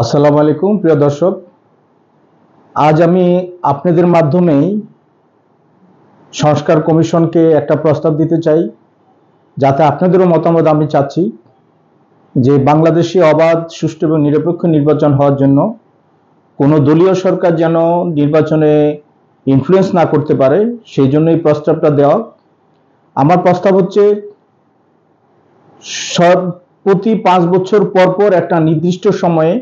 আসসালামু আলাইকুম প্রিয় দর্শক, আজ আমি আপনাদের মাধ্যমেই সংস্কার কমিশনকে একটা প্রস্তাব দিতে চাই, যাতে আপনাদেরও মতামত আমি চাচ্ছি যে বাংলাদেশে অবাধ, সুষ্ঠু এবং নিরপেক্ষ নির্বাচন হওয়ার জন্য কোনো দলীয় সরকার যেন নির্বাচনে ইনফ্লুয়েন্স না করতে পারে, সেই জন্য এই প্রস্তাবটা দেওয়া। আমার প্রস্তাব হচ্ছে প্রতি 5 বছর পর পর একটা নির্দিষ্ট সময়ে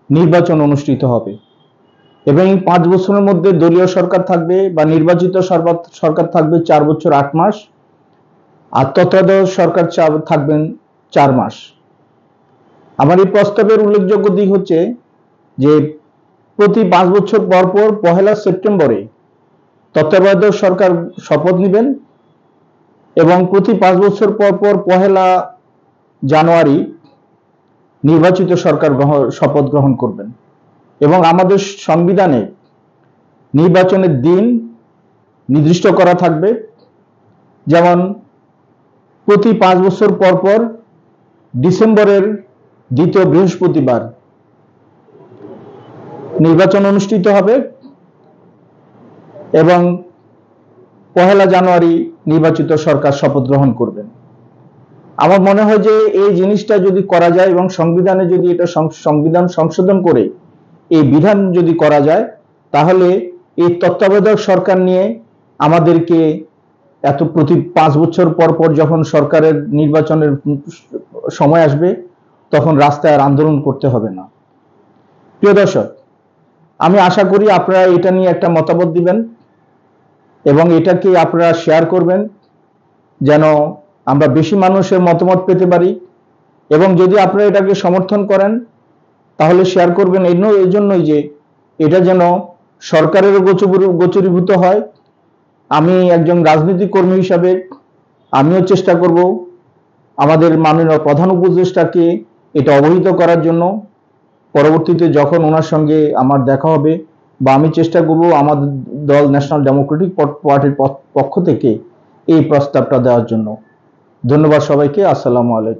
নির্বাচন অনুষ্ঠিত হবে এবং 5 বছরের মধ্যে দলীয় সরকার থাকবে বা নির্বাচিত সরকার থাকবে 4 বছর 8 মাস, আর তত্ত্বাবধায়ক সরকার থাকবেন 4 মাস। আমার এই প্রস্তাবের উল্লেখযোগ্য দিক হচ্ছে যে প্রতি 5 বছর পর পর 1 সেপ্টেম্বরে তত্ত্বাবধায়ক সরকার শপথ নেবেন এবং প্রতি 5 বছর পর পর 1 জানুয়ারি নির্বাচিত সরকার শপথ গ্রহণ করবেন। এবং আমাদের সংবিধানে নির্বাচনের দিন নির্দিষ্ট করা থাকবে, যেমন প্রতি 5 বছর পর পর ডিসেম্বরের দ্বিতীয় বৃহস্পতিবার নির্বাচন অনুষ্ঠিত হবে এবং 1 জানুয়ারি নির্বাচিত সরকার শপথ গ্রহণ করবেন। আমার মনে হয় যে এই জিনিসটা যদি করা যায় এবং সংবিধানে যদি এটা সংবিধান সংশোধন করে এই বিধান যদি করা যায়, তাহলে এই তত্ত্বাবধায়ক সরকার নিয়ে আমাদেরকে এত প্রতি 5 বছর পর পর যখন সরকারের নির্বাচনের সময় আসবে, তখন রাস্তায় আর আন্দোলন করতে হবে না। প্রিয় দর্শক, আমি আশা করি আপনারা এটা নিয়ে একটা মতামত দিবেন এবং এটাকে আপনারা শেয়ার করবেন, যেন আমরা বেশি মানুষের মতামত পেতে পারি। এবং যদি আপনারা এটাকে সমর্থন করেন, তাহলে শেয়ার করবেন এই জন্যই যে এটা যেন সরকারেরও গোচরীভূত হয়। আমি একজন রাজনৈতিক কর্মী হিসাবে আমিও চেষ্টা করব আমাদের মাননীয় প্রধান উপদেষ্টাকে এটা অবহিত করার জন্য। পরবর্তীতে যখন ওনার সঙ্গে আমার দেখা হবে বা আমি চেষ্টা করব আমাদের দল ন্যাশনাল ডেমোক্রেটিক পার্টির পক্ষ থেকে এই প্রস্তাবটা দেওয়ার জন্য। ধন্যবাদ সবাইকে। আসসালামু আলাইকুম।